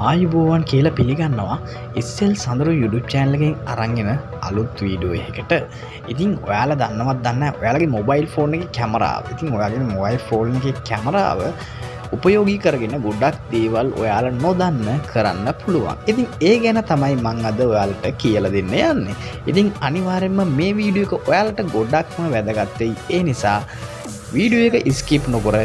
ආයුබෝවන් කියලා පිළිගන්නවා SL සඳරු YouTube channel එකෙන් අරන් එන අලුත් වීඩියෝ එකකට. ඉතින් ඔයාලා දන්නවත් දන්නේ නැහැ ඔයාලගේ mobile phone එකේ කැමරාව. ඉතින් ඔයාලගේ mobile phone එකේ කැමරාව උපයෝගී කරගෙන ගොඩක් දේවල් ඔයාලා නොදන්න කරන්න පුළුවන්. ඉතින් ඒ ගැන තමයි මම අද ඔයාලට කියලා දෙන්න යන්නේ. ඉතින් අනිවාර්යයෙන්ම මේ වීඩියෝ එක ඔයාලට ගොඩක්ම වැදගත් වෙයි. ඒ නිසා වීඩියෝ එක skip නොකර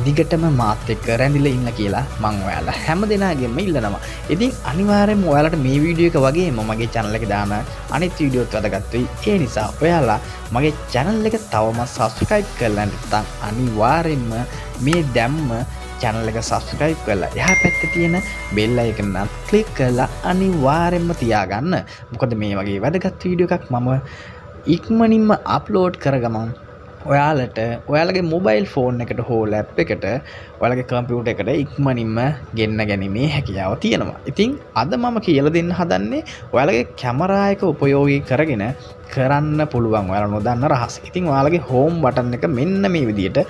දිගටම මාත් එක්ක රැඳිලා ඉන්න කියලා මම ඔයාලා හැම දෙනාගෙම ඉල්ලනවා. ඉතින් අනිවාර්යයෙන්ම ඔයාලට මේ වීඩියෝ එක වගේම මගේ channel එකේ දාන අනිත් වීඩියෝත් වැදගත් වෙයි. ඒ නිසා ඔයාලා මගේ channel එක තවම subscribe කරලා නැත්නම් අනිවාර්යයෙන්ම මේ දැම්ම channel එක subscribe කරලා එහා පැත්තේ තියෙන bell icon එක click කරලා අනිවාර්යයෙන්ම තියාගන්න. මොකද මේ වගේ වැදගත් වීඩියෝ එකක් මම ඉක්මනින්ම upload කරගමු. ඔයාලට ඔයාලගේ මොබයිල් ෆෝන් එකට හෝ ලැප් එකට ඔයාලගේ කම්පියුටර් එකට ඉක්මනින්ම ගෙන්න ගැනීමේ හැකියාව තියෙනවා. ඉතින් අද මම කියලා දෙන්න හදන්නේ ඔයාලගේ කැමරා එක උපයෝගී කරගෙන කරන්න පුළුවන් ඔයාලා නොදන්න රහස. ඉතින් ඔයාලගේ හෝම් බටන් එක මෙන්න මේ විදිහට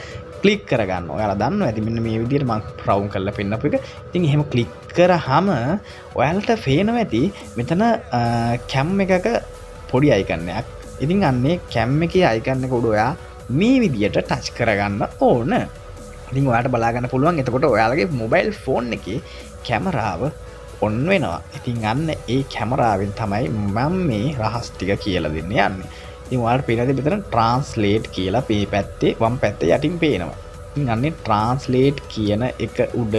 ක්ලික් කරගන්න. ඔයාලා දන්නවා ඇති මෙන්න මේ විදිහට මම රවුම් කරලා පෙන්නපු එක. ඉතින් එහෙම ක්ලික් කරාම ඔයාලට පේනවා ඇති මෙතන කැම් එකක පොඩි අයිකන් එකක්. ඉතින් අන්නේ කැම් එකේ අයිකන් එක උඩ ඔයා මේ විදියට ටච් කරගන්න ඕන. ඉතින් ඔයාලට බලා ගන්න පුළුවන්. එතකොට ඔයාලගේ මොබයිල් ෆෝන් එකේ කැමරාව ඔන් වෙනවා. ඉතින් අන්න ඒ කැමරාවෙන් තමයි මම මේ රහස් ටික කියලා දෙන්න යන්නේ. ඉතින් ඔයාලට පේනද මෙතන translate කියලා මේ පැත්තේ වම් පැත්තේ යටින් පේනවා. ඉතින් අන්නේ translate කියන එක උඩ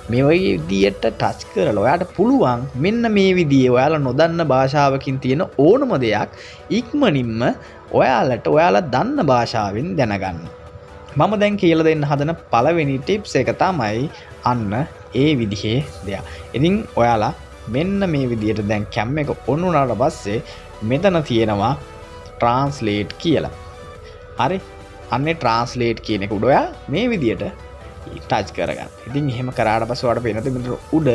මේ වගේ විදියට ටච් කරලා ඔයාලට පුළුවන් මෙන්න මේ විදිහේ ඔයාලා නොදන්න භාෂාවකින් තියෙන ඕනම දෙයක් ඉක්මනින්ම ඔයාලට ඔයාලා දන්න භාෂාවෙන් දැනගන්න. මම දැන් කියලා දෙන්න හදන පළවෙනි ටිප්ස් එක තමයි අන්න ඒ විදිහේ දෙයක්. ඉතින් ඔයාලා මෙන්න මේ විදිහට දැන් කැම් එක ඔන් වුණාට පස්සේ මෙතන තියෙනවා translate කියලා. හරි? අන්නේ translate කියන එක උඩ ඔයා මේ විදිහට ටච් කරගන්න. ඉතින් එහෙම කරාට පස්සේ ඔයාලට පේනවා මෙතන උඩ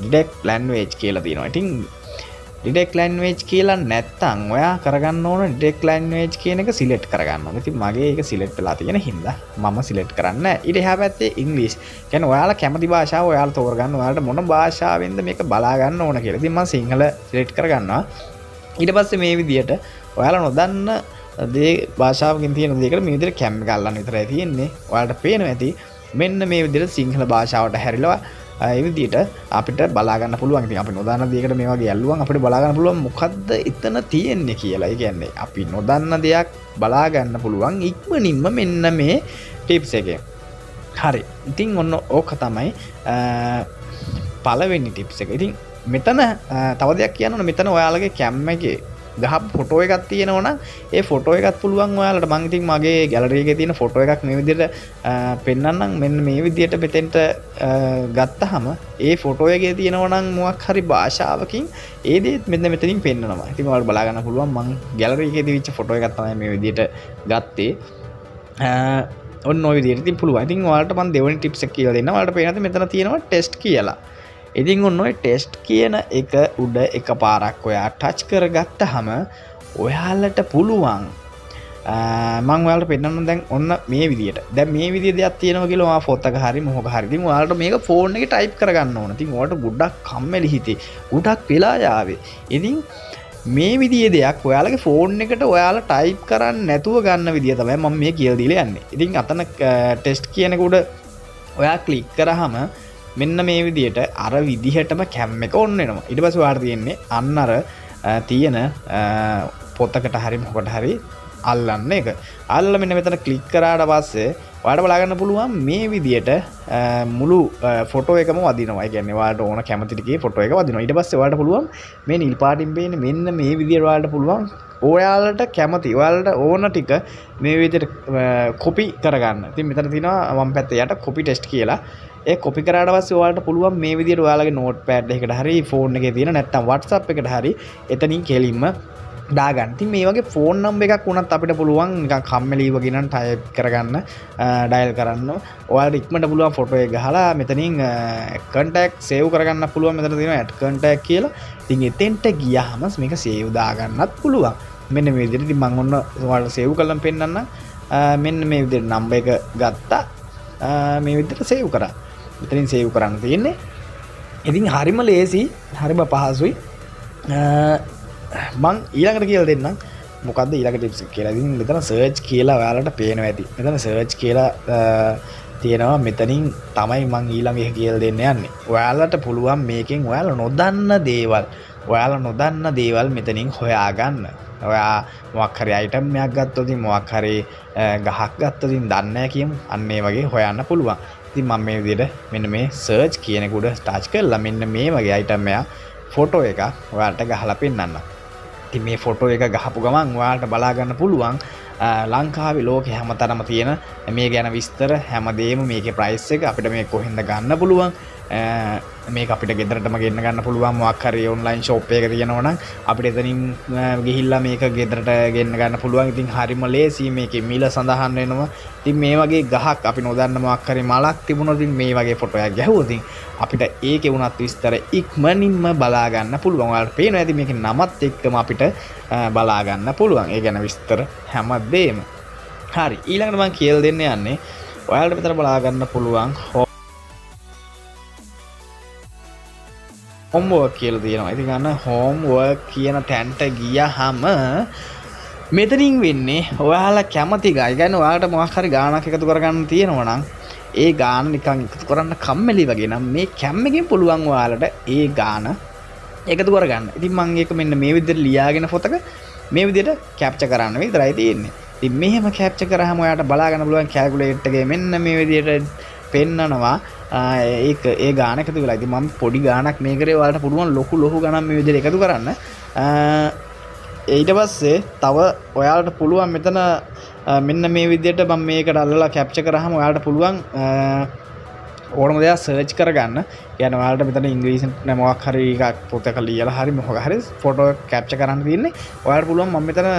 detect language කියලා තියෙනවා. ඉතින් detect language කියලා නැත්තම් ඔයා කරගන්න ඕන detect language කියන එක select කරගන්න ඕන. ඉතින් මගේ ඒක select වෙලා තියෙන හින්දා මම select කරන්නේ නැහැ. ඊට එහා පැත්තේ English. කියන්නේ ඔයාලා කැමති භාෂාව ඔයාලා තෝරගන්න. ඔයාලට මොන භාෂාවෙන්ද මේක බලා ගන්න ඕන කියලා. ඉතින් මම සිංහල select කරගන්නවා. ඊට පස්සේ මේ විදියට ඔයාලා නොදන්න දේ භාෂාවකින් තියෙන දේකට මේ විදියට කැම් එක අල්ලන්න විතරයි තියෙන්නේ. ඔයාලට පේනවා ඇති මෙන්න මේ විදියට සිංහල භාෂාවට හැරිලා ඒ විදිහට අපිට බලා ගන්න පුළුවන්. ඉතින් අපි නොදන්න දෙයකට මේ වගේ ඇල්ලුවම අපිට බලා ගන්න පුළුවන් මොකද්ද එතන තියෙන්නේ කියලා. ඒ කියන්නේ අපි නොදන්න දෙයක් බලා ගන්න පුළුවන් ඉක්මනින්ම මෙන්න මේ ටිප්ස් එකෙන්. හරි. ඉතින් ඔන්න ඕක තමයි පළවෙනි ටිප්ස් එක. ඉතින් මෙතන තව දෙයක් කියන්න ඕන. මෙතන ඔයාලගේ කැම් එකේ ගහපු ෆොටෝ එකක් තියෙනවා නම් ඒ ෆොටෝ එකත් පුළුවන් ඔයාලට. මම ඉතින් මගේ ගැලරි එකේ තියෙන ෆොටෝ එකක් මේ විදිහට පෙන්නන්නම්. මෙන්න මේ විදිහට මෙතෙන්ට ගත්තාම ඒ ෆොටෝ එකේ තියෙනවා නම් මොකක් හරි භාෂාවකින් ඒ දේත් මෙන්න මෙතනින් පෙන්නනවා. ඉතින් ඔයාලට බලා ගන්න පුළුවන් මම ගැලරි එකේ තියවිච්ච ෆොටෝ එකක් තමයි මේ විදිහට ගත්තේ. ඔන්න ඔය විදිහට ඉතින් පුළුවන්. ඉතින් ඔයාලට මම දෙවෙනි ටිප්ස් එක කියලා දෙන්නම්. ඔයාලට පේනද මෙතන තියෙනවා ටෙස්ට් කියලා. ඉතින් ඔන්න ඔය ටෙස්ට් කියන එක උඩ එකපාරක් ඔයා ටච් කරගත්තාම ඔයාලට පුළුවන් මම ඔයාලට පෙන්නන්න දැන් ඔන්න මේ විදියට. දැන් මේ විදිය දෙයක් තියෙනවා කියලා ඔයා ෆොත් එක හරි මොකක් හරි. ඉතින් ඔයාලට මේක ෆෝන් එකේ ටයිප් කරගන්න ඕන. ඉතින් ඔයාලට ගොඩක් කම්මැලි හිතේ. ගොඩක් වෙලා යාවේ. ඉතින් මේ විදිහේ දෙයක් ඔයාලගේ ෆෝන් එකට ඔයාලා ටයිප් කරන්නේ නැතුව ගන්න විදිය තමයි මම මේ කියලා දීලා යන්නේ. ඉතින් අතන ටෙස්ට් කියන එක උඩ ඔයා ක්ලික් කරාම මෙන්න මේ විදිහට අර විදිහටම කැම් එක ඔන් වෙනවා. ඊට පස්සේ ඔයාලට තියෙන්නේ අන්න අර තියෙන පොතකට හරි මොකට හරි අල්ලන්න එක. අල්ලලා මෙන්න මෙතන ක්ලික් කරාට පස්සේ ඔයාලට බලා ගන්න පුළුවන් මේ විදිහට මුළු ෆොටෝ එකම වදිනවා. ඒ කියන්නේ ඔයාලට ඕන කැමති ටිකේ ෆොටෝ එක වදිනවා. ඊට පස්සේ ඔයාලට පුළුවන් මේ නිල් පාටින් පේන්නේ මෙන්න මේ විදිහට ඔයාලට පුළුවන් ඔයාලට කැමති ඔයාලට ඕන ටික මේ විදිහට කොපි කරගන්න. ඉතින් මෙතන තියෙනවා වම් පැත්තේ යට කොපි ටෙස්ට් කියලා. ඒ කොපි කරාට පස්සේ ඔයාලට පුළුවන් මේ විදිහට ඔයාලගේ නෝට් පෑඩ් එකකට හරි ෆෝන් එකේ තියෙන නැත්නම් WhatsApp එකට හරි එතනින් කෙලින්ම දාගන්න. ඉතින් මේ වගේ ෆෝන් නම්බර් එකක් වුණත් අපිට පුළුවන් නිකන් කම්මැලි වගේ නම් ටයිප් කරගන්න ඩයල් කරන්න. ඔයාලට ඉක්මනට පුළුවන් ෆොටෝ එක ගහලා මෙතනින් contact save කරගන්න පුළුවන්. මෙතන තියෙනවා add contact කියලා. ඉතින් එතෙන්ට ගියාම මේක save දාගන්නත් පුළුවන්. මෙන්න මේ විදිහට. ඉතින් මම ඔන්න ඔයාලට save කරලා පෙන්නන්න. මෙන්න මේ විදිහට නම්බර් එක ගත්තා. මේ විදිහට save කරා. මෙතනින් save කරන්න තියෙන්නේ. ඉතින් හරිම ලේසි හරිම පහසුයි මං ඊළඟට කියලා දෙන්නම් මොකද්ද ඊළඟ ටිප්ස් එක කියලා. ඉතින් මෙතන සර්ච් කියලා ඔයාලට පේනවා ඇති. මෙතන සර්ච් කියලා තියෙනවා මෙතනින් තමයි මං ඊළඟ එක කියලා දෙන්න යන්නේ. ඔයාලට පුළුවන් මේකෙන් ඔයාලා නොදන්න දේවල් මෙතනින් හොයාගන්න. ඔයා මොකක් හරි අයිටම් එකක් ගත්තොත් මොකක් හරි ගහක් ගත්තොත් දන්නේ නැහැ කියමු. අන්න ඒ වගේ හොයන්න පුළුවන්. ඉතින් මම මේ විදිහට මෙන්න මේ සර්ච් කියන එක උඩ ටච් කරලා මෙන්න මේ වගේ අයිටම් එකක් ෆොටෝ එකක් ඔයාලට ගහලා පෙන්නන්න. ඉතින් මේ ෆොටෝ එක ගහපු ගමන් ඔයාලට බලා ගන්න පුළුවන් ලංකාවේ ලෝකේ හැමතැනම තියෙන මේ ගැන විස්තර හැමදේම මේකේ ප්‍රයිස් එක අපිට මේ කොහෙන්ද ගන්න පුළුවන් මේක අපිට ගෙදරටම ගෙන්න ගන්න පුළුවන් මොකක් හරි ඔන්ලයින් ෂොප් එකක තියෙනවා නම් අපිට එතනින් ගිහිල්ලා මේක ගෙදරට ගෙන්න ගන්න පුළුවන්. ඉතින් හරිම ලේසි මේකේ මිල සඳහන් වෙනවා. ඉතින් මේ වගේ ගහක් අපි නොදන්න මොකක් හරි මලක් තිබුණොත් ඉතින් මේ වගේ ෆොටෝ එකක් ගැහුවොත් අපිට ඒකේ වුණත් විස්තර ඉක්මනින්ම බලා ගන්න පුළුවන්. ඔයාලට පේනවා ඇති මේකේ නමත් එක්කම අපිට බලා ගන්න පුළුවන්. ඒ ගැන විස්තර හැමදේම. හරි ඊළඟට මම කියලා දෙන්න යන්නේ ඔයාලට විතර බලා ගන්න පුළුවන් homework කියලා තියෙනවා. ඉතින් ගන්න homework කියන තැනට ගියහම මෙතනින් වෙන්නේ ඔයාලා කැමති ගා. ඒ කියන්නේ ඔයාලට මොකක් හරි ගාණක් එකතු කරගන්න තියෙනවා නම් ඒ ගාණ නිකන් එකතු කරන්න කම්මැලි වගේ නම් මේ කැම් එකෙන් පුළුවන් ඔයාලට ඒ ගාණ එකතු කරගන්න. ඉතින් මම ඒක මෙන්න මේ විදිහට ලියාගෙන පොතක මේ විදිහට කැප්චර් කරන්න විතරයි තියෙන්නේ. ඉතින් මෙහෙම කැප්චර් කරාම ඔයාලට බලා ගන්න පුළුවන් කැල්කියුලේටර් එකේ මෙන්න මේ විදිහට පෙන්නනවා ඒක ඒ ගාන එකතු වෙලා. ඉතින් මම පොඩි ගානක් මේ කරේ ඔයාලට පුළුවන් ලොකු ගණන් මේ විදිහට එකතු කරන්න. ඊට පස්සේ තව ඔයාලට පුළුවන් මෙතන මෙන්න මේ විදිහට මම මේකට අල්ලලා කැප්චර් කරාම ඔයාලට පුළුවන් ඕනම දෙයක් සර්ච් කරගන්න. කියන්නේ ඔයාලට මෙතන ඉංග්‍රීසියෙන් මොකක් හරි එකක් පොතක ලියලා හරි මොකක් හරි ෆොටෝ එක කැප්චර් කරන්න තියෙන්නේ. ඔයාලට පුළුවන් මම මෙතන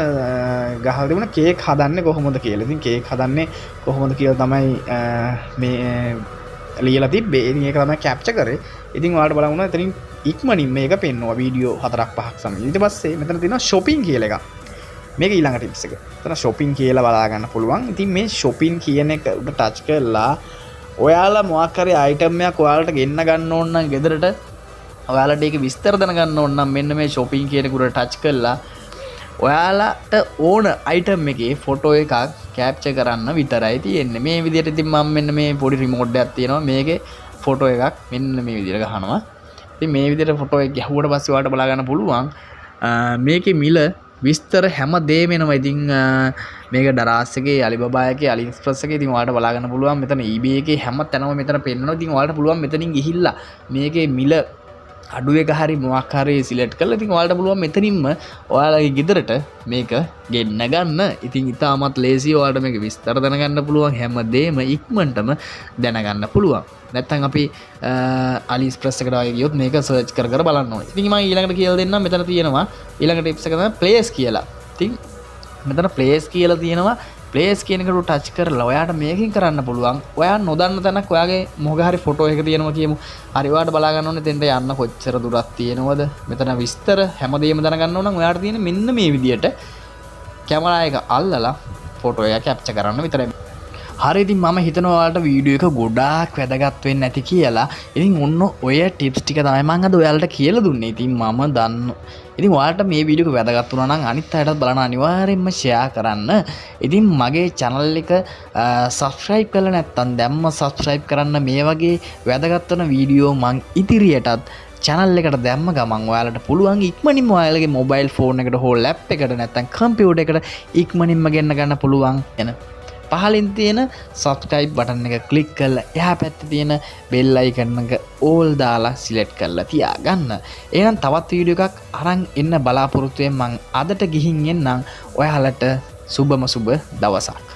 ගහලා තිබුණ කේක් හදන්නේ කොහොමද කියලා. ඉතින් කේක් හදන්නේ කොහොමද කියලා තමයි මේ ලියලා තිබ්බේ. ඉතින් ඒක තමයි කැප්චර් කරේ. ඉතින් ඔයාලට බලන්න ඕන එතනින් ඉක්මනින් මේක පෙන්නවා වීඩියෝ 4-5ක් සමග. ඊට පස්සේ මෙතන තියෙනවා shopping කියලා එකක්. මේක ඊළඟ ටිප්ස් එක. එතන shopping කියලා බලා ගන්න පුළුවන්. ඉතින් මේ shopping කියන එක උඩ ටච් කරලා ඔයාලා මොකක් හරි අයිටම් එකක් ඔයාලට ගෙන්න ගන්න ඕන නම් ගෙදරට ඔයාලට ඒක විස්තර දැනගන්න ඕන නම් මෙන්න මේ shopping කියන එක උඩ ටච් කරලා ඔයාලට ඕන අයිටම් එකේ ෆොටෝ එකක් කැප්චර් කරන්න විතරයි තියෙන්නේ. මේ විදිහට ඉතින් මම මෙන්න මේ පොඩි රිමෝට් එකක් තියෙනවා. මේකේ ෆොටෝ එකක් මෙන්න මේ විදිහට ගහනවා. ඉතින් මේ විදිහට ෆොටෝ එක ගැහුවට පස්සේ ඔයාලට බලා ගන්න පුළුවන් මේකේ මිල විස්තර හැමදේම එනවා. ඉතින් මේක දරාස් එකේ අලිබබා එකේ අලිඑක්ස්ප්‍රස් එකේ ඉතින් ඔයාලට බලා ගන්න පුළුවන්. මෙතන eBay එකේ හැම තැනම මෙතන පෙන්නනවා. ඉතින් ඔයාලට පුළුවන් මෙතනින් ගිහිල්ලා මේකේ මිල අඩු එක හරි මොකක් හරි සිලෙක්ට් කරලා ඉතින් ඔයාලට පුළුවන් මෙතනින්ම ඔයාලගේ ගෙදරට මේක ගෙන්න ගන්න. ඉතින් ඉතාමත් ලේසි. ඔයාලට මේක විස්තර දැනගන්න පුළුවන්. හැමදේම ඉක්මනටම දැනගන්න පුළුවන්. නැත්තම් අපි අලිඑක්ස්ප්‍රස් එකට ආයෙ ගියොත් මේක සර්ච් කර බලන්න ඕනේ. ඉතින් මම ඊළඟට කියලා දෙන්නම්. මෙතන තියෙනවා ඊළඟ ටිප්ස් එක තමයි ප්ලේස් කියලා. ඉතින් මෙතන ප්ලේස් කියලා තියෙනවා. ප්ලේස් කියන එකට ටච් කරලා ඔයාට මේකෙන් කරන්න පුළුවන්. ඔයා නොදන්න තැනක් ඔයාගේ මොකක් හරි ෆොටෝ එක තියෙනවා කියමු. හරි ඔයාට බලා ගන්න ඕනේ දෙන්න යන්න කොච්චර දුරක් තියෙනවද? මෙතන විස්තර හැමදේම දැනගන්න ඕන නම් ඔයාට තියෙන මෙන්න මේ විදියට කැමරා එක අල්ලලා ෆොටෝ එක කැප්චර් කරන්න විතරයි. හරි ඉතින් මම හිතනවා ඔයාලට වීඩියෝ එක ගොඩාක් වැදගත් වෙන්නේ නැති කියලා. ඉතින් ඔන්න ඔය ටිප්ස් ටික තමයි මම අද ඔයාලට කියලා දුන්නේ. ඉතින් මම දන්නවා. ඉතින් ඔයාලට මේ වීඩියෝ එක වැදගත් වුණා නම් අනිත් අයටත් බලන්න අනිවාර්යෙන්ම ෂෙයා කරන්න. ඉතින් මගේ channel එක subscribe කරලා නැත්නම් දැම්ම subscribe කරන්න. මේ වගේ වැදගත් වෙන වීඩියෝ මං ඉදිරියටත් channel එකට දැම්ම ගමන් ඔයාලට පුළුවන් ඉක්මනින්ම ඔයාලගේ mobile phone එකට හෝ lap එකට නැත්නම් computer එකට ඉක්මනින්ම ගෙන්න ගන්න පුළුවන් එන පහලින් තියෙන subscribe button එක click කරලා එහා පැත්තේ තියෙන bell icon එක all දාලා select කරලා තියාගන්න. එහෙනම් තවත් වීඩියෝ එකක් අරන් එන්න බලාපොරොත්තු වෙමින් මම අදට ගිහින් එන්නම්. ඔයාලට සුබම සුබ දවසක්.